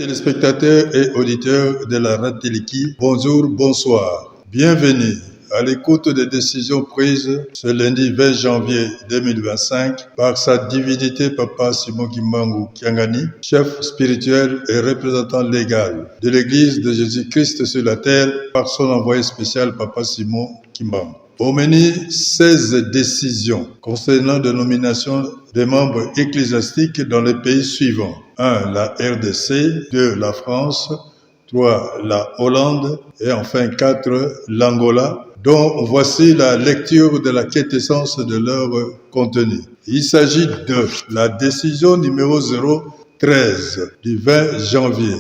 Téléspectateurs et auditeurs de la Rateliki, bonjour, bonsoir. Bienvenue à l'écoute des décisions prises ce lundi 20 janvier 2025 par sa divinité Papa Simon Kimbangu Kiangani, chef spirituel et représentant légal de l'Église de Jésus-Christ sur la terre par son envoyé spécial Papa Simon Kimbangu. Au menu, 16 décisions concernant la nomination des membres ecclésiastiques dans les pays suivants. 1. La RDC. 2. La France. 3. La Hollande. Et enfin 4. L'Angola, dont voici la lecture de la quintessence de leur contenu. Il s'agit de la décision numéro 013 du 20 janvier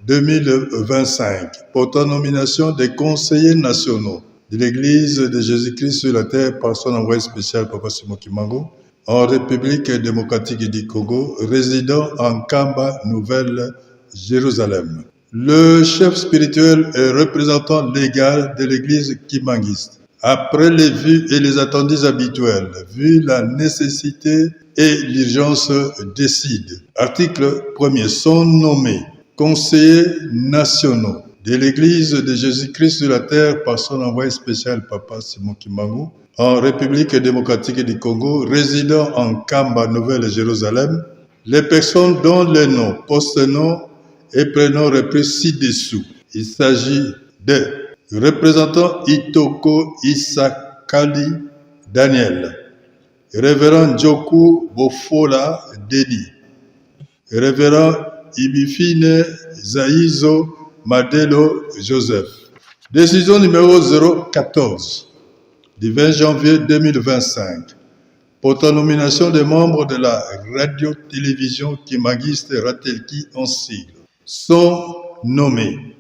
2025 portant nomination des conseillers nationaux de l'Église de Jésus-Christ sur la terre par son envoyé spécial Papa Simon Kimbangu en République démocratique du Congo, résidant en Kamba, Nouvelle-Jérusalem. Le chef spirituel et représentant légal de l'Église kimbanguiste, après les vues et les attendus habituels, vu la nécessité et l'urgence, décide. Article 1er. Sont nommés conseillers nationaux de l'Église de Jésus-Christ sur la terre par son envoyé spécial Papa Simon Kimbangu en République démocratique du Congo, résidant en Kamba, Nouvelle-Jérusalem, les personnes dont les noms, post-noms et prénoms repris ci-dessous. Il s'agit de représentant Itoko Isakali Daniel, révérend Djoku Bofola Deni, révérend Ibifine Zaizo Madelo Joseph. Décision numéro 014 du 20 janvier 2025 portant nomination des membres de la radio-télévision kimbanguiste Ratelki en sigle. Sont nommés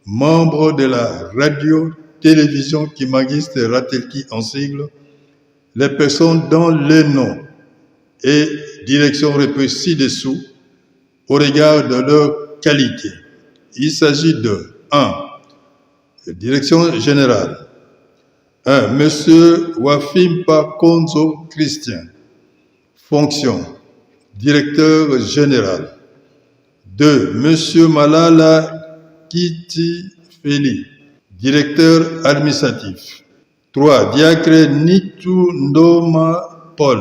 membres de la radio-télévision kimbanguiste Ratelki en sigle les personnes dont les noms et directions repris ci-dessous au regard de leur qualité. Il s'agit de 1. Direction générale. 1. Monsieur Wafimpa Konzo Christian. Fonction. Directeur général. 2. Monsieur Malala Kiti Feli. Directeur administratif. 3. Diacre Nitu Ndoma Paul.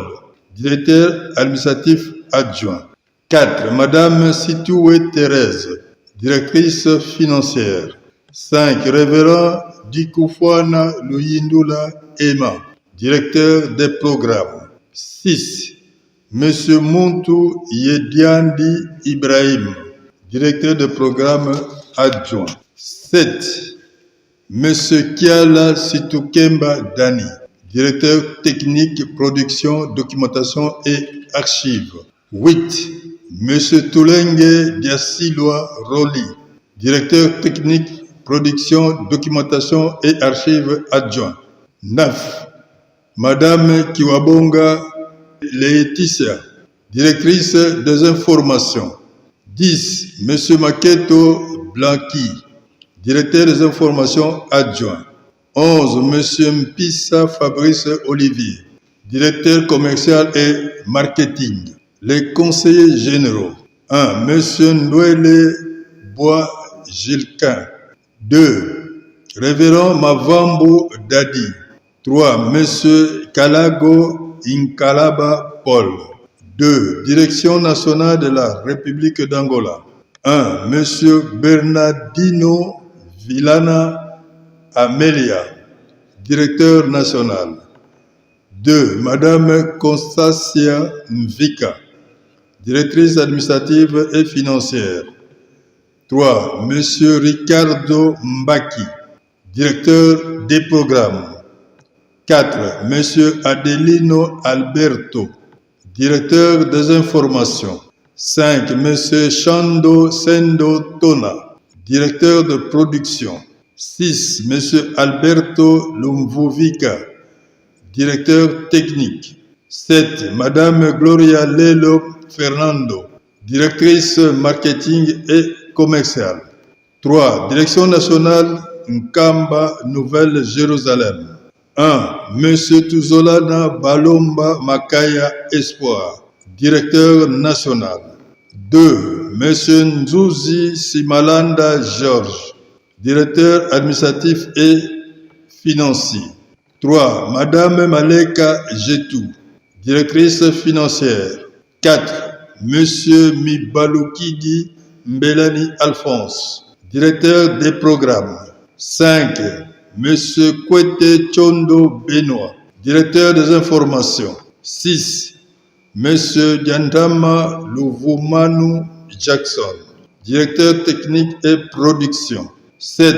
Directeur administratif adjoint. 4. Madame Situé Thérèse. Directrice financière. 5. Révérend Dikoufouana Luyindula Emma, directeur des programmes. 6. Monsieur Muntu Yediandi Ibrahim, directeur de programme adjoint. 7. Monsieur Kiala Situkemba Dani, directeur technique, production, documentation et archives. 8. Monsieur Toulenge Diasilwa Roli, directeur technique, production, documentation et archives adjoint. 9. Madame Kiwabonga Laetitia, directrice des informations. 10. Monsieur Maketo Blanqui, directeur des informations adjoint. 11. Monsieur Mpissa Fabrice Olivier, directeur commercial et marketing. Les conseillers généraux. 1. Monsieur Ndwele Bois Gilquin. 2. Révérend Mavambo Dadi. 3. Monsieur Kalago Inkalaba Paul. 2. Direction nationale de la République d'Angola. 1. Monsieur Bernardino Villana Amelia, directeur national. 2. Madame Constancia Mvika, directrice administrative et financière. 3. Monsieur Ricardo Mbaki, directeur des programmes. 4. Monsieur Adelino Alberto, directeur des informations. 5. Monsieur Chando Sendo Tona, directeur de production. 6. Monsieur Alberto Lumvuvika, directeur technique. 7. Madame Gloria Lelo Fernando, directrice marketing et commerciale. 3. Direction nationale Nkamba, Nouvelle-Jérusalem. 1. Monsieur Tuzolana Balomba Makaya Espoir, directeur national. 2. Monsieur Nzuzi Simalanda Georges, directeur administratif et financier. 3. Madame Maleka Jetou, directrice financière. 4. Monsieur Mibalukidi Mbelani Alphonse, directeur des programmes. 5. Monsieur Kwete Chondo Benoît, directeur des informations. 6. Monsieur Diandama Louvumanu Jackson, directeur technique et production. 7.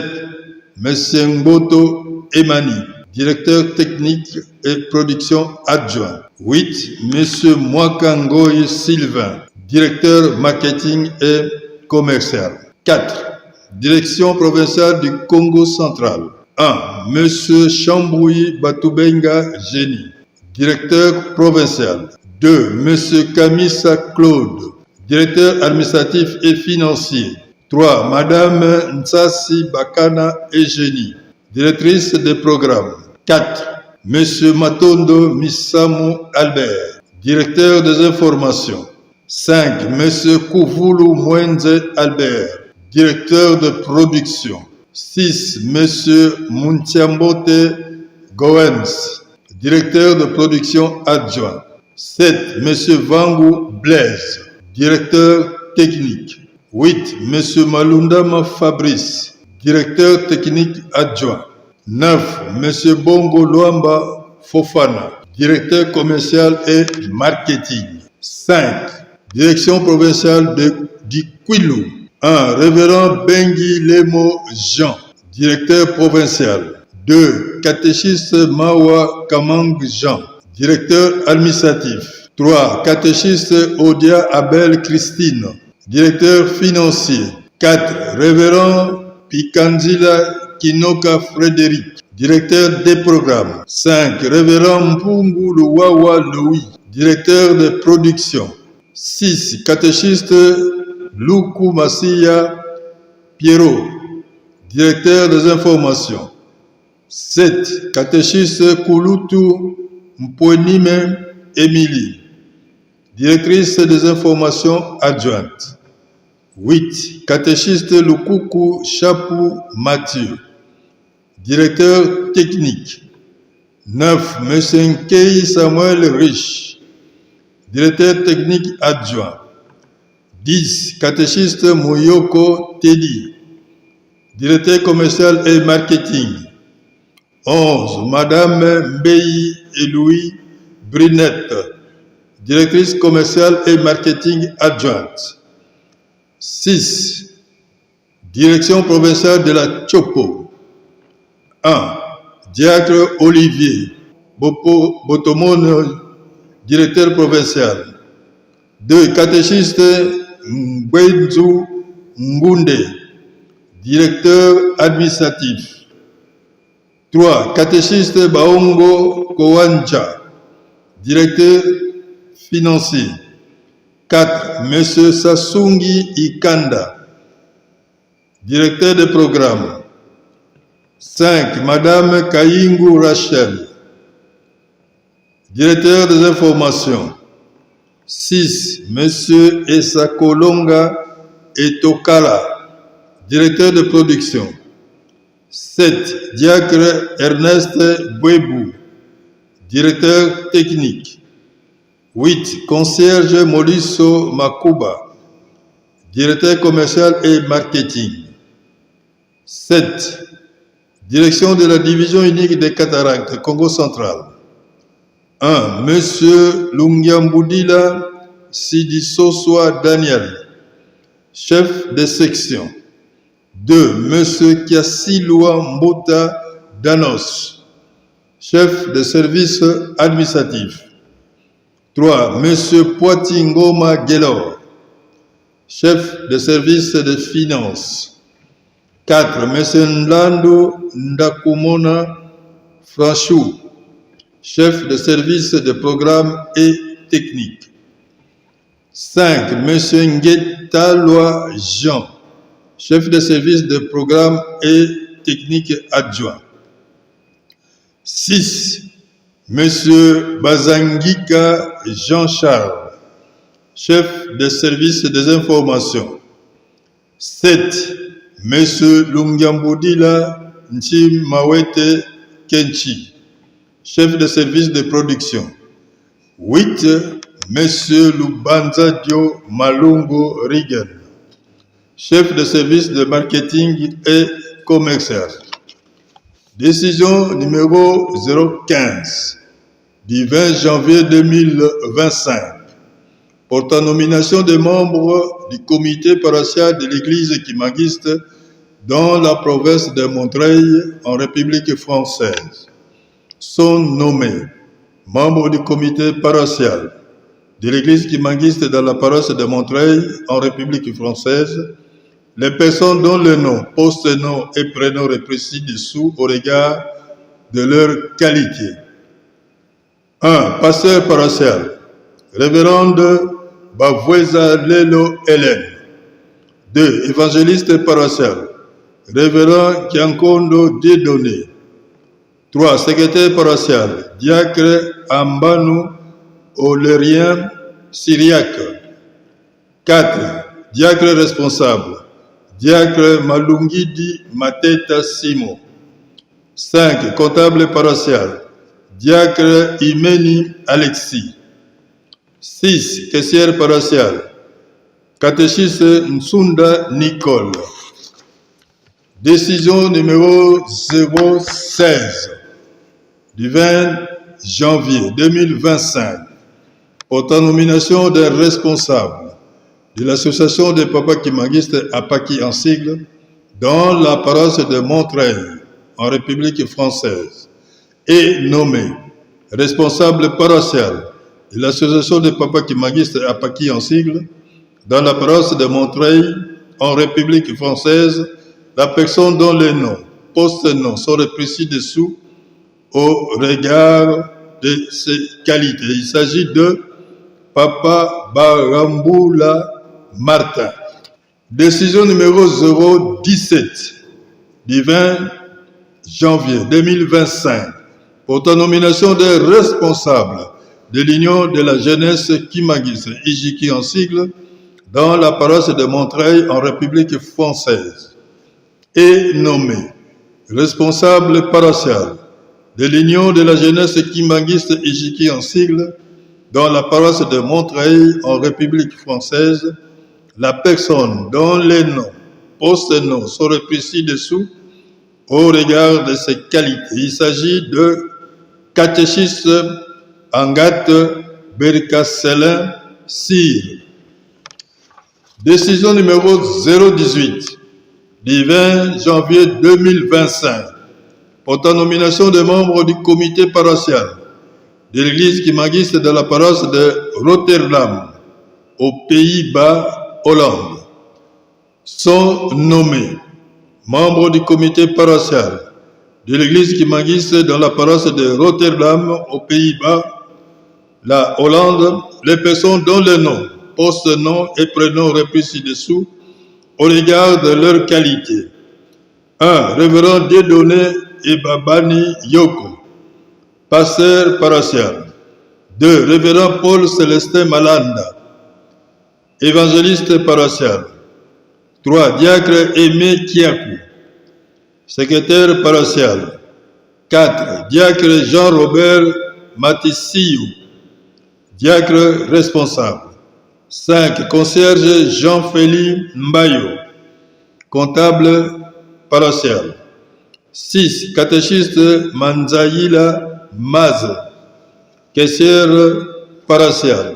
Monsieur Mboto Emani, directeur technique et production adjoint. 8. Monsieur Mwakangoy Sylvain, directeur marketing et commercial. 4. Direction provinciale du Congo central. 1. Monsieur Chambouyi Batoubenga Génie, directeur provincial. 2. Monsieur Kamisa Claude, directeur administratif et financier. 3. Madame Nsasi Bakana Eugénie, directrice des programmes. 4. Monsieur Matondo Misamo Albert, directeur des informations. 5. Monsieur Kouvulu Mwenze Albert, directeur de production. 6. Monsieur Muntiambote Goens, directeur de production adjoint. 7. Monsieur Vangu Blaise, directeur technique. 8. Monsieur Malundama Fabrice, directeur technique adjoint. 9. Monsieur Bongo Luamba Fofana, directeur commercial et marketing. 5. Direction provinciale du Kwilu. 1. Révérend Bengi Lemo Jean, directeur provincial. 2. Catéchiste Mawa Kamang Jean, directeur administratif. 3. Catéchiste Odia Abel Christine, directeur financier. 4. Révérend Pikanzila Kinoka Frédéric, directeur des programmes. 5. Révérend Mpungu Luwawa Louis, directeur de production. 6. Catéchiste Luku Masia Pierrot, directeur des informations. 7. Catéchiste Kulutu Mpwenime Émilie, directrice des informations adjointes. 8. Catéchiste Lukuku Chapou Mathieu, directeur technique. 9. Monsieur Nkei Samuel Rich, directeur technique adjoint. 10. Catéchiste Moyoko Teddy, directeur commercial et marketing. 11. Madame Mbei et Louis Brunette, directrice commerciale et marketing adjointe. 6. Direction provinciale de la Chopo. 1. Diacre Olivier Botomone, directeur provincial. 2. Catéchiste Mbwenzu Ngunde, directeur administratif. 3. Catéchiste Baongo Kowanja, directeur financier. 4. Monsieur Sasungi Ikanda, directeur de programme. 5. Madame Kayingu Rachel, directeur des informations. 6. Monsieur Esakolonga Etokala, directeur de production. 7. Diacre Ernest Bouebou, directeur technique. 8. Concierge Molisso Makuba, directeur commercial et marketing. 7. Direction de la division unique des cataractes, Congo central. 1. Monsieur Lungiambudila Sidisoswa Daniel, chef de section. 2. Monsieur Kiasilua Mbota Danos, chef de service administratif. 3. Monsieur Poitingoma Gelor, chef de service de finances. 4. Monsieur Nlando Ndakumona Franchou, chef de service de programme et technique. 5. Monsieur Ngetalwa Jean, chef de service de programme et technique adjoint. 6. Monsieur Bazangika Jean-Charles, chef des services des informations. 7. M. Lungiambudila Nchimawete Kenchi, chef de service de production. 8. M. Lubanza Dio Malungo Rigen, chef de service de marketing et commercial. Décision numéro 015 du 20 janvier 2025 portant nomination des membres du comité paroissial de l'église kimagiste dans la province de Montreuil en République française. Sont nommés membres du comité paroissial de l'église kimagiste dans la paroisse de Montreuil en République française les personnes dont le nom, poste, nom et prénom reprécis dessous au regard de leur qualité. 1. Pasteur paroissial, révérende Bavoueza Lelo Hélène. 2. Évangéliste paroissial, révérend Kiankondo Dieudonné. 3. Secrétaire paroissial, diacre Ambanu Olérien Syriaque. 4. Diacre responsable, diacre Malungidi Mateta Simo. 5. Comptable paroissial, diacre Imeni Alexis. 6. Caissière paroissiale, catéchiste Nsunda Nicole. Décision numéro 016 du 20 janvier 2025 portant nomination des responsables de l'association des papas kimagistes APAKI en sigle dans la paroisse de Montreuil en République française et nommé responsable paroissial de l'association des papas kimagistes APAKI en sigle dans la paroisse de Montreuil en République française la personne dont les noms, poste-noms sont repris dessous au regard de ses qualités. Il s'agit de Papa Baramboula Martin. Décision numéro 017 du 20 janvier 2025 portant nomination des responsables de l'Union de la jeunesse kimagiste, IJKI en sigle, dans la paroisse de Montreuil en République française et nommé responsable paroissial de l'Union de la jeunesse kimagiste, IJKI en sigle, dans la paroisse de Montreuil en République française, la personne dont les noms, poste-noms sont repris ci-dessous au regard de ses qualités. Il s'agit de catéchiste Agathe Berkasselin Cyr. Décision numéro 018 du 20 janvier 2025 portant nomination des membres du comité paroissial de l'église kimagiste de la paroisse de Rotterdam aux Pays-Bas, Hollande. Sont nommés membres du comité paroissial de l'église kimagiste dans la paroisse de Rotterdam aux Pays-Bas, la Hollande, les personnes dont le nom, poste, nom et prénom repris ci-dessous au regard de leur qualité. 1. Révérend Dieudonné Ebabani Yoko, pasteur paroissial. 2. Révérend Paul Célestin Malanda, évangéliste paroissial. 3. Diacre Aimé Kiakou, secrétaire paroissial. 4. Diacre Jean-Robert Matissiyou, diacre responsable. 5. Concierge Jean-Félix Mbayo, comptable paroissial. 6. Catéchiste Manzaïla Maz, caissière paroissiale.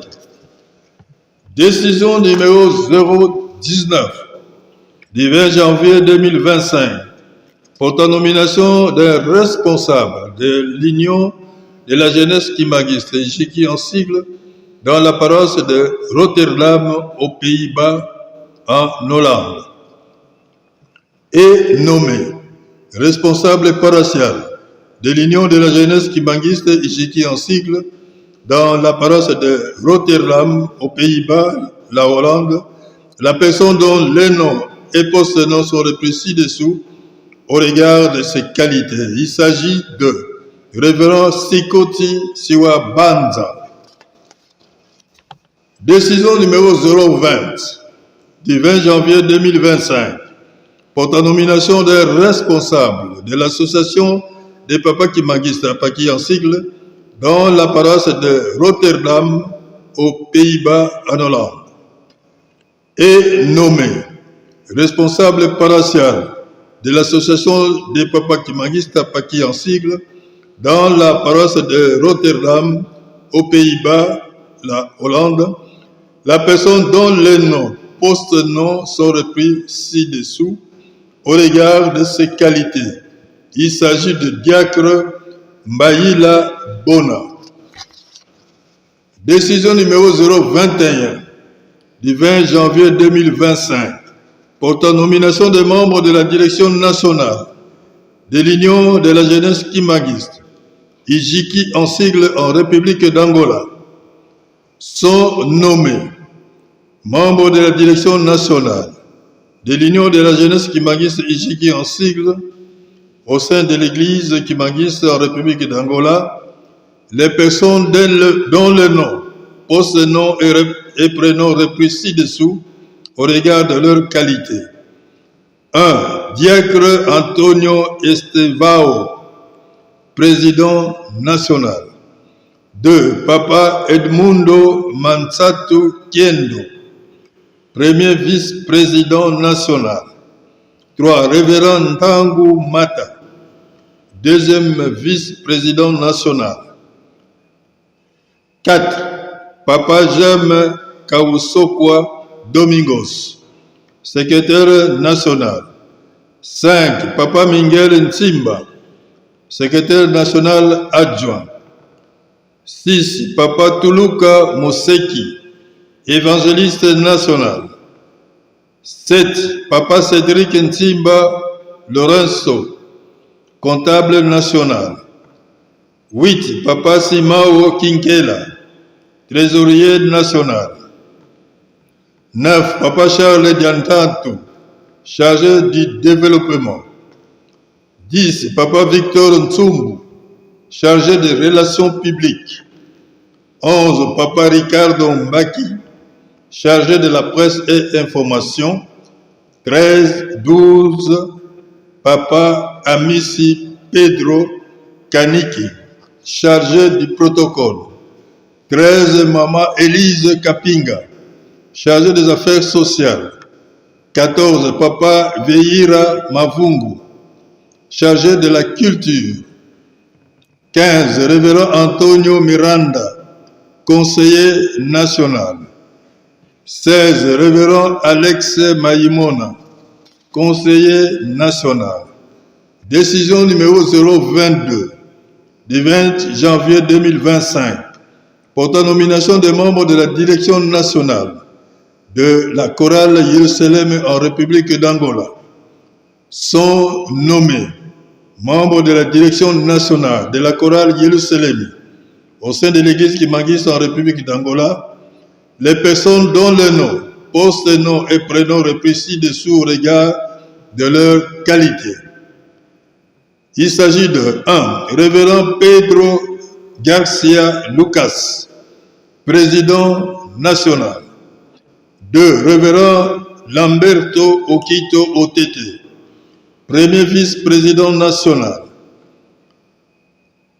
Décision numéro 019 du 20 janvier 2025 portant nomination d'un responsable de l'Union de la jeunesse kimagiste, IJKI en sigle, dans la paroisse de Rotterdam aux Pays-Bas en Hollande. Et nommé responsable paroissial de l'Union de la jeunesse kimagiste, IJKI en sigle, dans la paroisse de Rotterdam aux Pays-Bas, la Hollande, la personne dont les noms et poste-noms sont repris ci-dessous au regard de ses qualités. Il s'agit de Révérend Sikoti Siwa Banza. Décision numéro 020 du 20 janvier 2025 portant nomination des responsables de l'association des papas Kimanguiste Apaki en sigle dans la paroisse de Rotterdam aux Pays-Bas en Hollande. Et nommé responsable paroissial de l'association des papas Kimanguiste Apaki en sigle dans la paroisse de Rotterdam aux Pays-Bas, la Hollande, la personne dont les noms, post-noms sont repris ci-dessous au regard de ses qualités. Il s'agit de Diacre Mbaïla Bona. Décision numéro 021 du 20 janvier 2025 portant nomination des membres de la direction nationale de l'Union de la jeunesse kimanguiste, IJKI en sigle en République d'Angola, sont nommés membres de la direction nationale de l'Union de la jeunesse kimanguiste, IJKI en sigle au sein de l'Église kimanguiste en République d'Angola, les personnes dont le nom, post-nom et prénom repris ci-dessous au regard de leur qualité. 1. Diacre Antonio Estevao, président national. 2. Papa Edmundo Mansatu Kiendo, premier vice-président national. 3. Révérend Tangu Mata, deuxième vice-président national. 4. Papa Jem Kawusokwa Domingos, secrétaire national. 5. Papa Mingel Ntimba, secrétaire national adjoint. 6. Papa Tuluka Moseki, évangéliste national. 7. Papa Cédric Ntimba Lorenzo, comptable national. 8. Papa Simao Kinkela, trésorier national. 9. Papa Charles Diantantou, chargé du développement. 10. Papa Victor Ntsumbu, chargé des relations publiques. 11. Papa Ricardo Mbaki, chargé de la presse et information. 13. 12. Papa Amissi Pedro Kaniki, chargé du protocole. 13. Maman Élise Kapinga, chargé des affaires sociales. 14. Papa Veira Mavungu, chargé de la culture. 15. Révérend Antonio Miranda, conseiller national. 16. Révérend Alex Maïmona, conseiller national. Décision numéro 022 du 20 janvier 2025 portant nomination des membres de la direction nationale de la chorale Jérusalem en République d'Angola. Sont nommés membres de la direction nationale de la chorale Jérusalem au sein de l'église kimanguiste en République d'Angola, les personnes dont le nom, post-nom et prénom repris ci-dessous au regard de leur qualité. Il s'agit de 1. Révérend Pedro Garcia Lucas, président national. 2. Révérend Lamberto Okito Otete, premier vice-président national.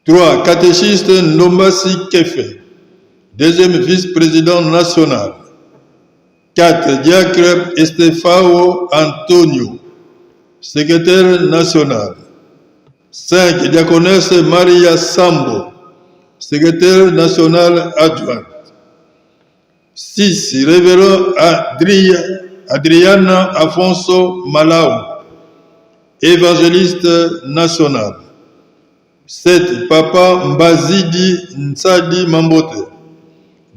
3. Catéchiste Nomasi Kefe, deuxième vice-président national. 4. Diacre Estefao Antonio, secrétaire national. 5. Diaconesse Maria Sambo, secrétaire national adjointe. 6. Révérend Adriana Afonso Malao, évangéliste national. 7. Papa Mbazidi Nsadi Mambote,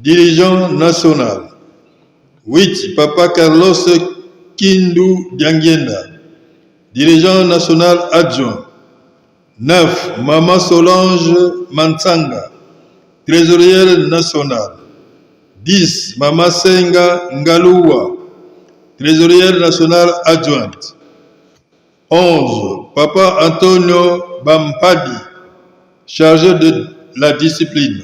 dirigeant national. 8. Papa Carlos Kindu Diangienda, dirigeant national adjoint. 9. Maman Solange Mansanga, trésorière nationale. 10. Maman Senga Ngaloua, trésorière nationale adjointe. 11. Papa Antonio Bampadi, chargé de la discipline.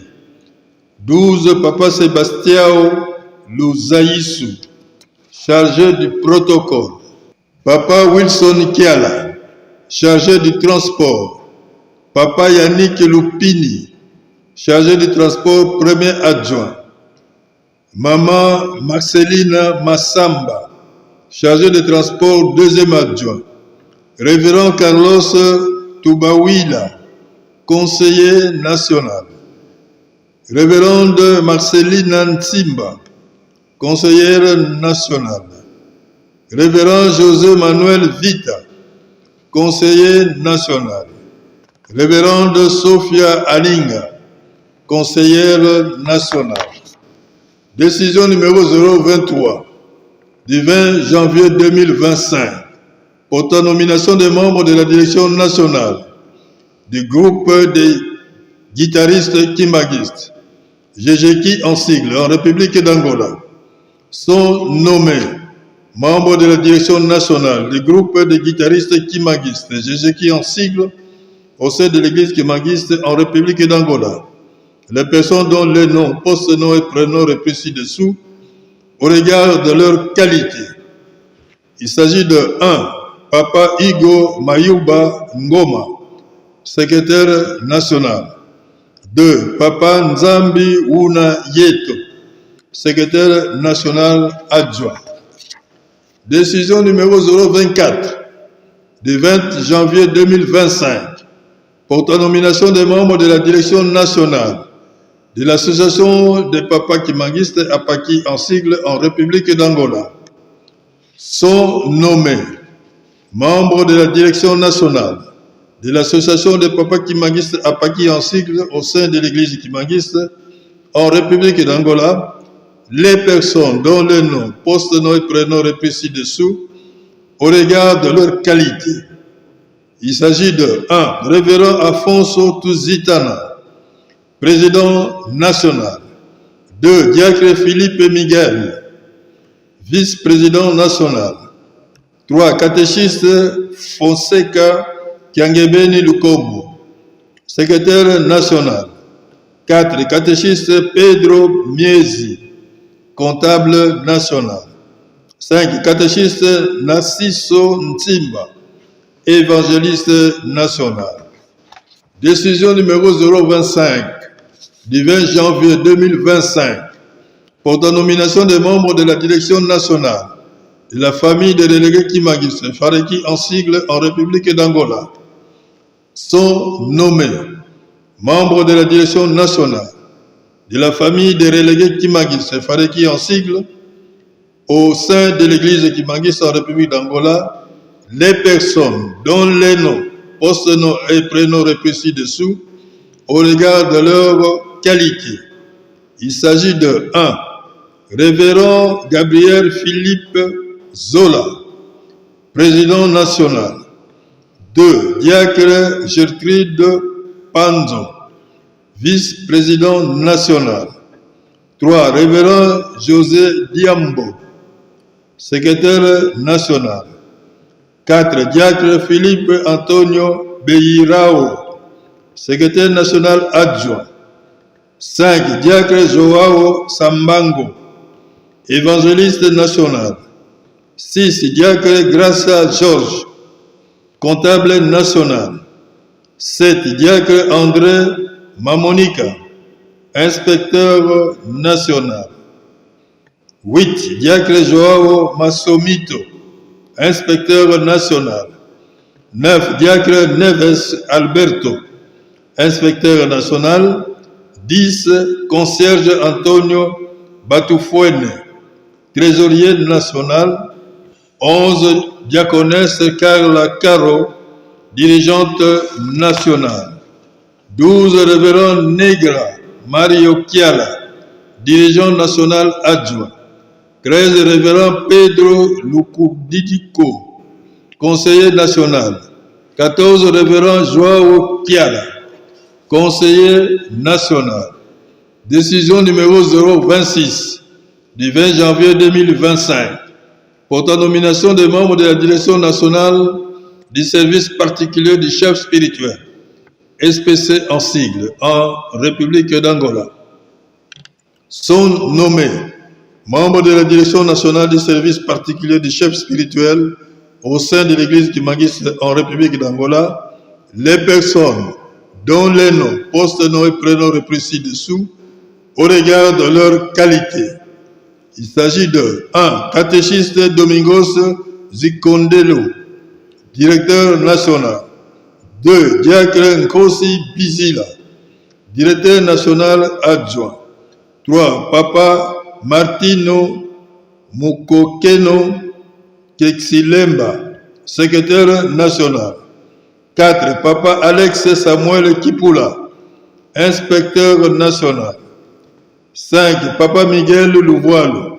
12. Papa Sebastiao Luzaïsou, chargé du protocole. Papa Wilson Kiala, chargé du transport. Papa Yannick Lupini, chargé du transport premier adjoint. Maman Marcelina Massamba, chargé de transport deuxième adjoint. Révérend Carlos Toubawila, conseiller national. Révérende Marcelina Ntimba, conseillère nationale. Révérend José Manuel Vita, conseiller national. Révérende Sophia Alinga, conseillère nationale. Décision numéro 023 du 20 janvier 2025 portant nomination des membres de la direction nationale du groupe des guitaristes kimagistes, GGKI en sigle, en République d'Angola, sont nommés membres de la direction nationale du groupe des guitaristes kimagistes, GGKI en sigle, au sein de l'église kimagiste en République d'Angola. Les personnes dont les noms, post-noms et prénoms repris ci-dessous, au regard de leur qualité. Il s'agit de 1. Papa Igo Mayuba Ngoma, secrétaire national. 2. Papa Nzambi Wuna Yeto, secrétaire national adjoint. Décision numéro 024 du 20 janvier 2025 portant nomination des membres de la direction nationale de l'association des papas kimagistes APAKI en sigle en République d'Angola. Sont nommés membres de la direction nationale de l'association des papas kimagistes APAKI en sigle au sein de l'église kimagiste en République d'Angola les personnes dont les noms, post-noms et prénoms repris ci-dessous au regard de leur qualité. Il s'agit de 1. Révérend Afonso Tuzitana, président national. 2. Diacre Philippe Miguel, vice-président national. 3. Catéchiste Fonseca Kiangebeni Lukobo, secrétaire national. 4. Catéchiste Pedro Miezi, comptable national. 5. Catéchiste Nassiso Ntimba, évangéliste national. Décision numéro 025 du 20 janvier 2025 portant nomination des membres de la direction nationale de la famille des délégués kimagistes Fareki en sigle en République d'Angola sont nommés membres de la direction nationale de la famille des délégués kimagistes Fareki en sigle au sein de l'église kimagiste en République d'Angola les personnes dont les noms, post-noms et prénoms repris ci-dessous au regard de leur qualité. Il s'agit de 1. Révérend Gabriel Philippe Zola, président national. 2. Diacre Gertrude Panzo, vice-président national. 3. Révérend José Diambo, secrétaire national. 4. Diacre Philippe Antonio Beirao, secrétaire national adjoint. 5. Diacre Joao Sambango, évangéliste national. 6. Diacre Gracia Georges, comptable national. 7. Diacre André Mamonica, inspecteur national. 8. Diacre Joao Massomito, inspecteur national. 9. Diacre Neves Alberto, inspecteur national. 10. Concierge Antonio Batufuene, trésorier national. 11. Diaconesse Carla Caro, dirigeante nationale. 12. Révérend Negra Mario Kiala, dirigeant national adjoint. 13. Révérend Pedro Lukudidiko, conseiller national. 14. Révérend Joao Kiala, conseiller national. Décision numéro 026 du 20 janvier 2025 portant nomination des membres de la direction nationale du service particulier du chef spirituel, SPC en sigle, en République d'Angola. Sont nommés membre de la direction nationale du service particulier du chef spirituel au sein de l'église du Magiste en République d'Angola, les personnes dont les noms, post-noms et prénoms repris ci-dessous au regard de leur qualité. Il s'agit de 1. Catéchiste Domingos Zikondelo, directeur national. 2. Diacre Nkosi Bizila, directeur national adjoint. 3. Papa Martino Mukokeno Kexilemba, secrétaire national. 4. Papa Alex Samuel Kipula, inspecteur national. 5. Papa Miguel Louvoilo,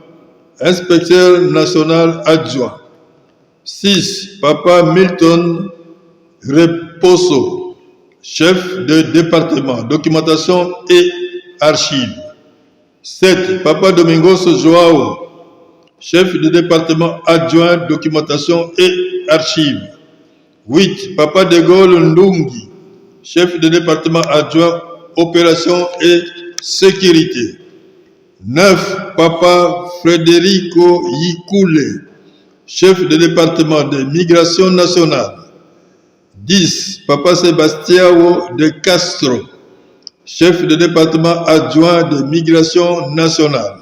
inspecteur national adjoint. 6. Papa Milton Reposo, chef de département, documentation et archives. 7. Papa Domingos Joao, chef de département adjoint, documentation et archives. 8. Papa de Gaulle Ndungi, chef de département adjoint, opération et sécurité. 9. Papa Federico Yikoule, chef de département de migration nationale. 10. Papa Sebastiao de Castro, chef de département adjoint de migration nationale.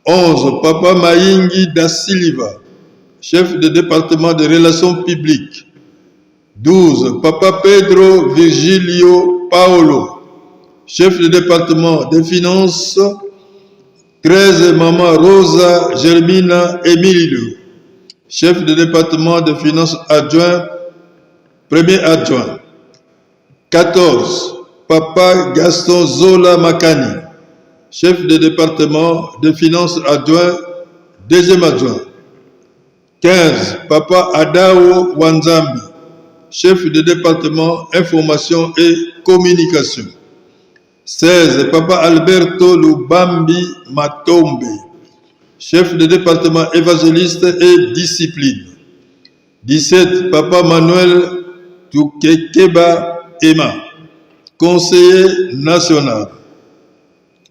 11. Papa Maingi da Silva, chef de département de relations publiques. 12. Papa Pedro Virgilio Paolo, chef de département des finances. 13. Maman Rosa Germina Emilio, chef de département de finances adjoint, premier adjoint. 14. Papa Gaston Zola Makani, chef de département de finances adjoint, deuxième adjoint. 15. Papa Adao Wanzambi, chef de département information et communication. 16. Papa Alberto Lubambi Matombe, chef de département évangéliste et discipline. 17. Papa Manuel Tukekeba Emma, conseiller national.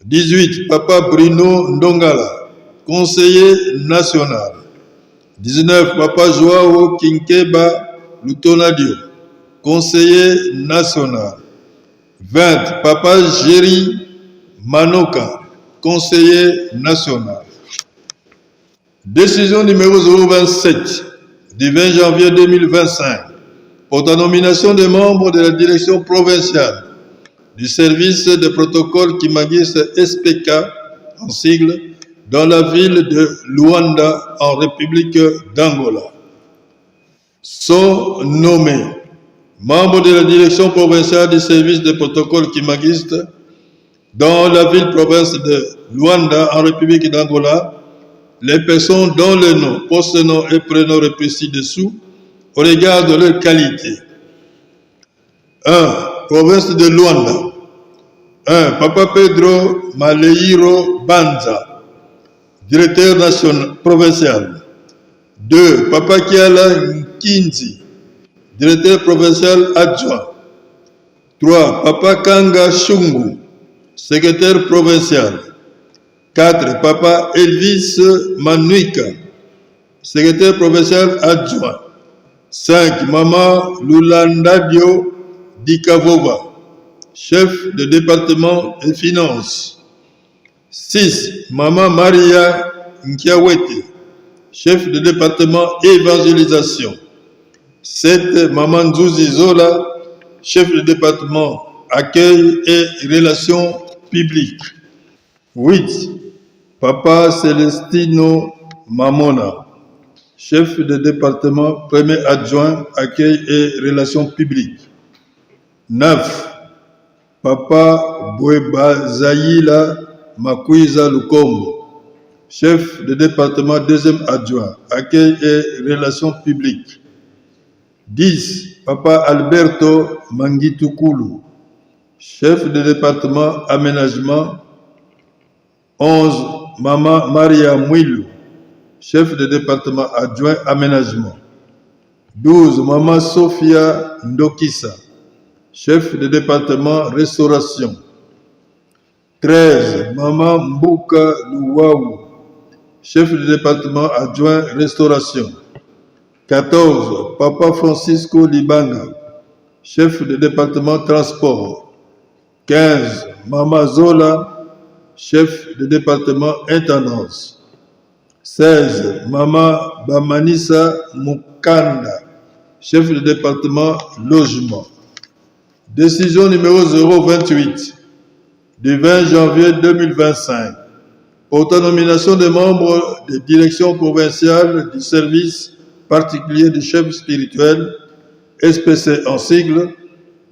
18. Papa Bruno Ndongala, conseiller national. 19. Papa Joao Kinkeba Lutonadio, conseiller national. 20. Papa Jerry Manoka, conseiller national. Décision numéro 027 du 20 janvier 2025 pour la nomination des membres de la direction provinciale du service de protocole Kimagis SPK en sigle dans la ville de Luanda en République d'Angola. Sont nommés membres de la direction provinciale du service de protocole Kimagiste dans la ville-province de Luanda en République d'Angola les personnes dont le nom, post-nom et prénom repris ci-dessous au regard de leur qualité. 1. Province de Luanda. 1. Papa Pedro Maleiro Banza, directeur national provincial. 2. Papa Kiala Nkinzi, directeur provincial adjoint. 3. Papa Kanga Shungu, secrétaire provincial. 4. Papa Elvis Manuika, secrétaire provincial adjoint. 5. Maman Lulandadio Dikavova, chef de département des finances. 6. Maman Maria Nkiawete, chef de département évangélisation. 7. Maman Nzuzi Zola, chef de département accueil et relations publiques. 8. Papa Celestino Mamona, chef de département premier adjoint accueil et relations publiques. 9. Papa Boueba Zaïla Makwiza Lukombo, chef de département deuxième adjoint accueil et relations publiques. 10. Papa Alberto Mangitukulu, chef de département aménagement. 11. Maman Maria Mouilou, chef de département adjoint aménagement. 12. Maman Sophia Ndokisa, chef de département restauration. 13. Maman Mbuka Louwaou, chef de département adjoint restauration. 14. Papa Francisco Libanga, chef de département transport. 15. Mama Zola, chef de département intendance. 16. Mama Bamanisa Mukanda, chef de département logement. Décision numéro 028 du 20 janvier 2025 portant nomination des membres des directions provinciales du service particulier du chef spirituel, SPC en sigle,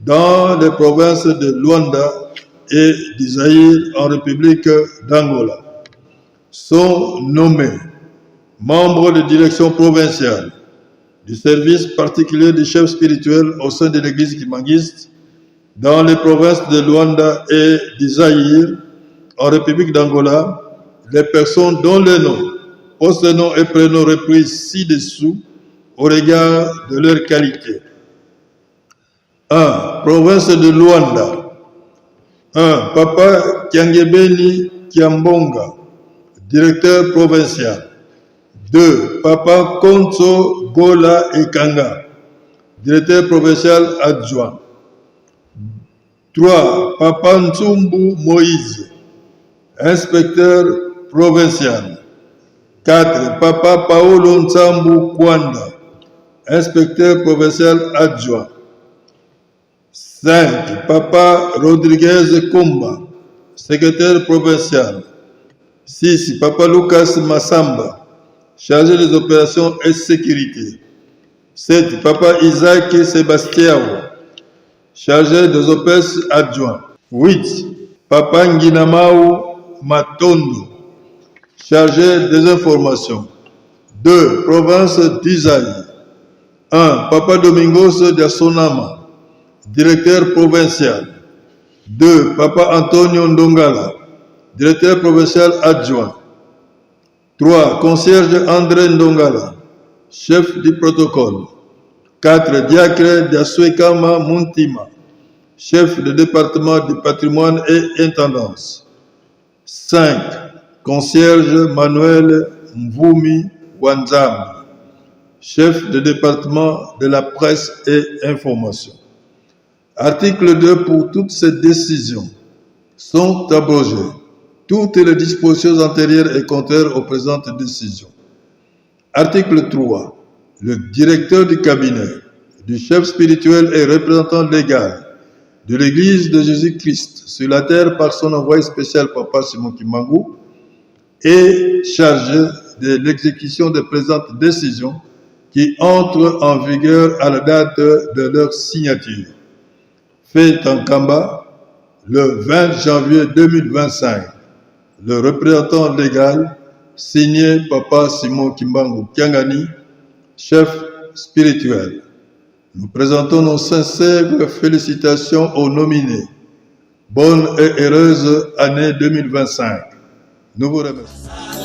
dans les provinces de Luanda et d'Isaïr en République d'Angola. Sont nommés membres de direction provinciale du service particulier du chef spirituel au sein de l'église kimangiste dans les provinces de Luanda et d'Isaïr en République d'Angola, les personnes dont les noms, post-noms et prénoms repris ci-dessous au regard de leur qualité. 1. Province de Luanda. 1. Papa Kiangebeni Kiambonga, directeur provincial. 2. Papa Konso Gola Ekanga, directeur provincial adjoint. 3. Papa Ntsumbu Moïse, inspecteur provincial. 4. Papa Paolo Nsambu Kwanda, inspecteur provincial adjoint. 5. Papa Rodriguez Kumba, secrétaire provincial. 6. Papa Lucas Massamba, chargé des opérations et sécurité. 7. Papa Isaac Sebastiao, chargé des opérations adjoint. 8. Papa Nginamau Matondo, chargé des informations. 2. Province d'Isaïe. 1. Papa Domingos Diasonama, directeur provincial. 2. Papa Antonio Ndongala, directeur provincial adjoint. 3. Concierge André Ndongala, chef du protocole. 4. Diacre Diaswekama Muntima, chef de département du patrimoine et intendance. 5. Concierge Manuel Mvumi Wanzambi, chef de département de la presse et information. Article 2. Pour toutes ces décisions sont abrogées toutes les dispositions antérieures et contraires aux présentes décisions. Article 3. Le directeur du cabinet du chef spirituel et représentant légal de l'Église de Jésus-Christ sur la terre par son envoyé spécial Papa Simon Kimbangu est chargé de l'exécution des présentes décisions qui entrent en vigueur à la date de leur signature. Fait en Kamba, le 20 janvier 2025, le représentant légal signé Papa Simon Kimbangu Kiangani, chef spirituel. Nous présentons nos sincères félicitations aux nominés. Bonne et heureuse année 2025. Nous vous remercions.